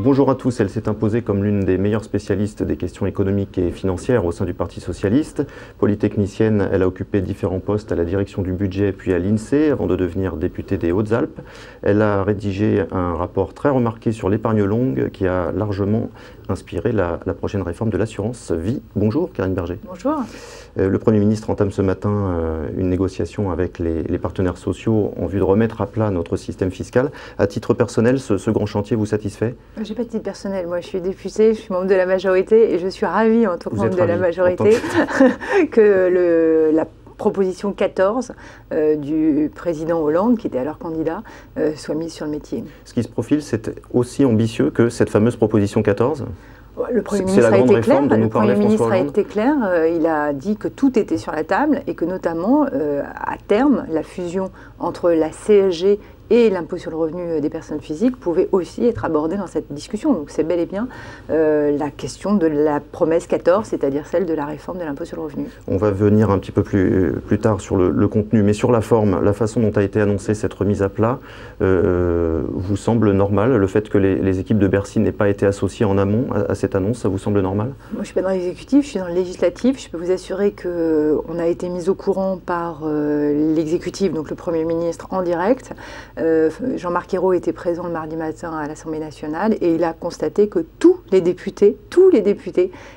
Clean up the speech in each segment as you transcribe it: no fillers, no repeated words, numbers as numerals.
Bonjour à tous. Elle s'est imposée comme l'une des meilleures spécialistes des questions économiques et financières au sein du Parti socialiste. Polytechnicienne, elle a occupé différents postes à la direction du budget puis à l'INSEE avant de devenir députée des Hautes-Alpes. Elle a rédigé un rapport très remarqué sur l'épargne longue qui a largement inspiré la prochaine réforme de l'assurance vie. Bonjour Karine Berger. Bonjour. Le Premier ministre entame ce matin une négociation avec les partenaires sociaux en vue de remettre à plat notre système fiscal. À titre personnel, ce grand chantier vous satisfait? Je n'ai pas de titre personnel. Moi, je suis députée, je suis membre de la majorité et je suis ravie en tant que membre de la majorité que la proposition 14 du président Hollande, qui était alors candidat, soit mise sur le métier. Ce qui se profile, c'est aussi ambitieux que cette fameuse proposition 14? Le Premier ministre a été clair. Le Premier ministre a été clair. Il a dit que tout était sur la table et que notamment, à terme, la fusion entre la CSG et l'impôt sur le revenu des personnes physiques pouvait aussi être abordée dans cette discussion. Donc c'est bel et bien la question de la promesse 14, c'est-à-dire celle de la réforme de l'impôt sur le revenu. On va venir un petit peu plus tard sur le contenu, mais sur la forme, la façon dont a été annoncée cette remise à plat vous semble normal? Le fait que les équipes de Bercy n'aient pas été associées en amont à cette annonce, ça vous semble normal? Moi, je ne suis pas dans l'exécutif, je suis dans le législatif. Je peux vous assurer qu'on a été mis au courant par l'exécutif, donc le Premier ministre, en direct. Jean-Marc Ayrault était présent le mardi matin à l'Assemblée nationale et il a constaté que tous les députés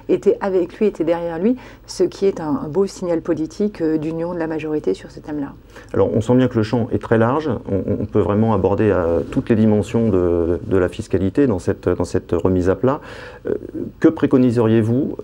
étaient avec lui, étaient derrière lui, ce qui est un beau signal politique d'union de la majorité sur ce thème-là. Alors on sent bien que le champ est très large, on peut vraiment aborder toutes les dimensions de la fiscalité dans cette remise à plat. Que préconiseriez-vous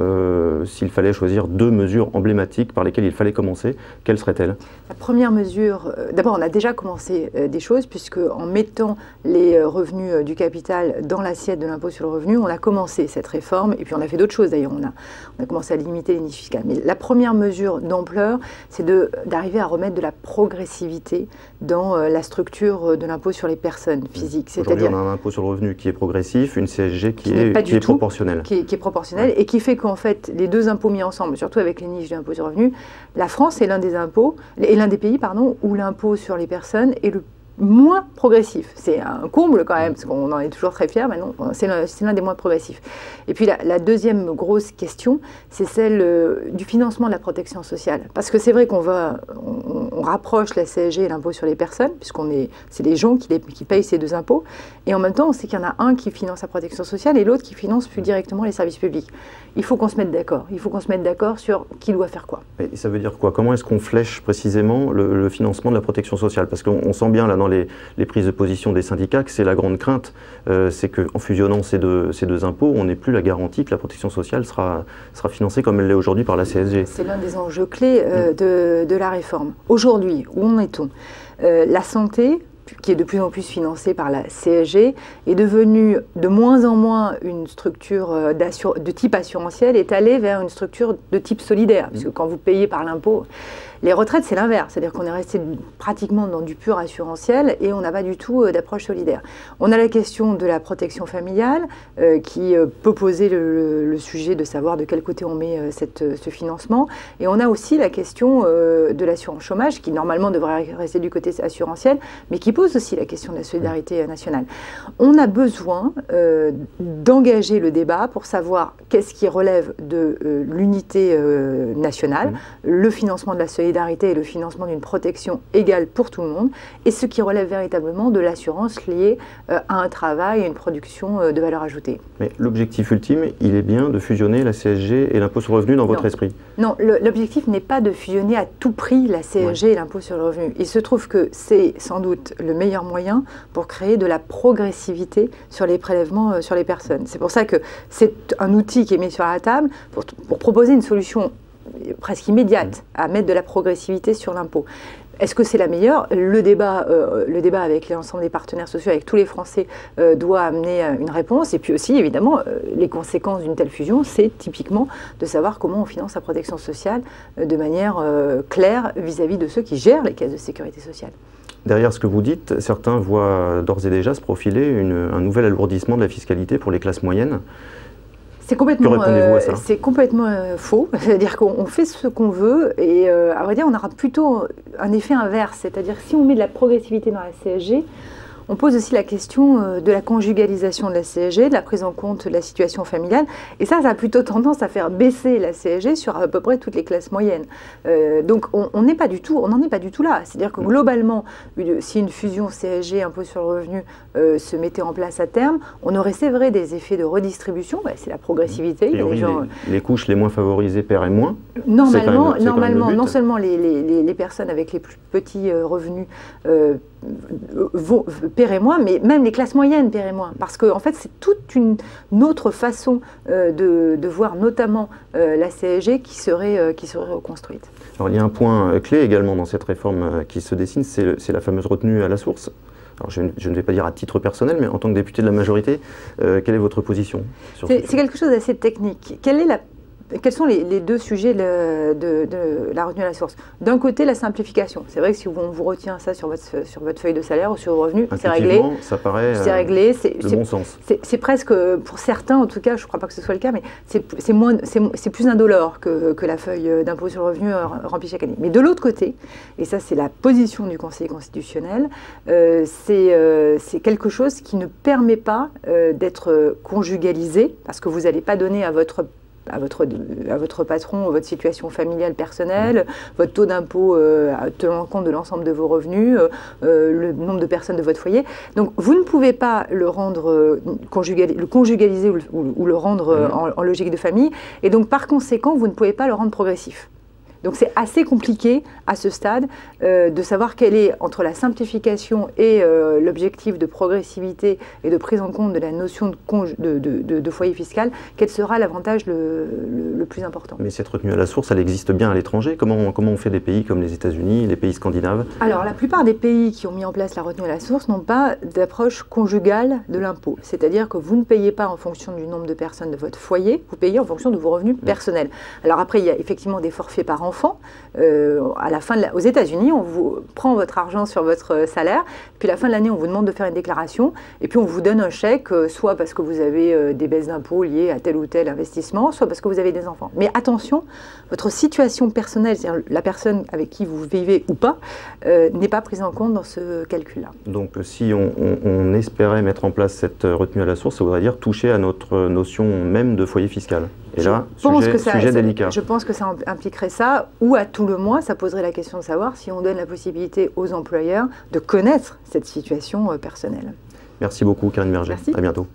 s'il fallait choisir deux mesures emblématiques par lesquelles il fallait commencer? Quelles seraient-elles? La première mesure, d'abord on a déjà commencé des choses, puisque en mettant les revenus du capital dans l'assiette de l'impôt sur le revenu, on a commencé cette réforme, et puis on a fait d'autres choses d'ailleurs, on a commencé à limiter les niches fiscales. Mais la première mesure d'ampleur, c'est d'arriver à remettre de la progressivité dans la structure de l'impôt sur les personnes physiques. Aujourd'hui, on a un impôt sur le revenu qui est progressif, une CSG qui est proportionnelle. Qui est proportionnelle, ouais. Et qui fait qu'en fait, les deux impôts mis ensemble, surtout avec les niches de l'impôt sur le revenu, la France est l'un des pays où l'impôt sur les personnes est le moins progressif. C'est un comble quand même, parce qu'on en est toujours très fiers, mais non, c'est l'un des moins progressifs. Et puis la deuxième grosse question, c'est celle du financement de la protection sociale. Parce que c'est vrai qu'on rapproche la CSG et l'impôt sur les personnes, c'est les gens qui payent ces deux impôts, et en même temps, on sait qu'il y en a un qui finance la protection sociale et l'autre qui finance plus directement les services publics. Il faut qu'on se mette d'accord. Il faut qu'on se mette d'accord sur qui doit faire quoi. Et ça veut dire quoi? Comment est-ce qu'on flèche précisément le financement de la protection sociale? Parce qu'on sent bien là dans les prises de position des syndicats que c'est la grande crainte, c'est qu'en fusionnant ces deux impôts, on n'ait plus la garantie que la protection sociale sera financée comme elle l'est aujourd'hui par la CSG. C'est l'un des enjeux clés de la réforme. Aujourd'hui, où en est-on? La santé, qui est de plus en plus financée par la CSG, est devenue de moins en moins une structure de type assurantiel, est allée vers une structure de type solidaire, puisque quand vous payez par l'impôt, les retraites, c'est l'inverse, c'est-à-dire qu'on est resté pratiquement dans du pur assurantiel et on n'a pas du tout d'approche solidaire. On a la question de la protection familiale qui peut poser le sujet de savoir de quel côté on met ce financement, et on a aussi la question de l'assurance chômage qui normalement devrait rester du côté assurantiel, mais qui pose aussi la question de la solidarité nationale. On a besoin d'engager le débat pour savoir qu'est-ce qui relève de l'unité nationale, le financement de la solidarité et le financement d'une protection égale pour tout le monde, et ce qui relève véritablement de l'assurance liée à un travail et une production de valeur ajoutée. Mais l'objectif ultime, il est bien de fusionner la CSG et l'impôt sur le revenu dans votre esprit? Non, l'objectif n'est pas de fusionner à tout prix la CSG et l'impôt sur le revenu. Il se trouve que c'est sans doute le meilleur moyen pour créer de la progressivité sur les prélèvements sur les personnes. C'est pour ça que c'est un outil qui est mis sur la table pour proposer une solution presque immédiate à mettre de la progressivité sur l'impôt. Est-ce que c'est la meilleure? Le débat avec l'ensemble des partenaires sociaux, avec tous les Français, doit amener une réponse. Et puis aussi, évidemment, les conséquences d'une telle fusion, c'est typiquement de savoir comment on finance la protection sociale de manière claire vis-à-vis de ceux qui gèrent les caisses de sécurité sociale. Derrière ce que vous dites, certains voient d'ores et déjà se profiler un nouvel alourdissement de la fiscalité pour les classes moyennes. C'est complètement faux, c'est-à-dire qu'on fait ce qu'on veut et à vrai dire on aura plutôt un effet inverse, c'est-à-dire si on met de la progressivité dans la CSG, on pose aussi la question de la conjugalisation de la CSG, de la prise en compte de la situation familiale. Et ça a plutôt tendance à faire baisser la CSG sur à peu près toutes les classes moyennes. Donc on n'en est pas du tout là. C'est-à-dire que globalement, si une fusion CSG, impôt sur le revenu, se mettait en place à terme, on aurait, c'est vrai, des effets de redistribution. C'est la progressivité. Il y a des gens, les couches les moins favorisées paieraient moins. Normalement, non seulement les personnes avec les plus petits revenus paieraient moins, mais même les classes moyennes paieraient moins. Parce que, en fait, c'est toute une autre façon de voir notamment la CSG qui serait reconstruite. Alors, il y a un point clé également dans cette réforme qui se dessine, c'est la fameuse retenue à la source. Alors, je ne vais pas dire à titre personnel, mais en tant que député de la majorité, quelle est votre position sur C'est quelque chose d'assez technique. Quels sont les deux sujets de la retenue à la source? D'un côté, la simplification. C'est vrai que si on vous retient ça sur votre feuille de salaire ou sur vos revenus, c'est réglé. Ça paraît de bon sens. C'est presque, pour certains en tout cas, je ne crois pas que ce soit le cas, mais c'est plus indolore que la feuille d'impôt sur le revenu remplie chaque année. Mais de l'autre côté, et ça c'est la position du Conseil constitutionnel, c'est quelque chose qui ne permet pas d'être conjugalisé, parce que vous n'allez pas donner à votre patron, votre situation familiale personnelle, votre taux d'impôt tenant compte de l'ensemble de vos revenus, le nombre de personnes de votre foyer. Donc vous ne pouvez pas le rendre conjugaliser ou le rendre en logique de famille, et donc par conséquent vous ne pouvez pas le rendre progressif. Donc c'est assez compliqué à ce stade de savoir quelle est, entre la simplification et l'objectif de progressivité et de prise en compte de la notion de foyer fiscal, quel sera l'avantage le plus important. Mais cette retenue à la source, elle existe bien à l'étranger. Comment on fait des pays comme les États-Unis, les pays scandinaves? Alors la plupart des pays qui ont mis en place la retenue à la source n'ont pas d'approche conjugale de l'impôt. C'est-à-dire que vous ne payez pas en fonction du nombre de personnes de votre foyer, vous payez en fonction de vos revenus personnels. Alors après, il y a effectivement des forfaits par enfant. À la fin aux États-Unis, on vous prend votre argent sur votre salaire, puis à la fin de l'année, on vous demande de faire une déclaration, et puis on vous donne un chèque, soit parce que vous avez des baisses d'impôts liées à tel ou tel investissement, soit parce que vous avez des enfants. Mais attention, votre situation personnelle, c'est-à-dire la personne avec qui vous vivez ou pas, n'est pas prise en compte dans ce calcul-là. Donc si on espérait mettre en place cette retenue à la source, ça voudrait dire toucher à notre notion même de foyer fiscal. Et là, sujet délicat. Je pense que ça impliquerait ça, ou à tout le moins, ça poserait la question de savoir si on donne la possibilité aux employeurs de connaître cette situation personnelle. Merci beaucoup, Karine Berger. Merci. À bientôt.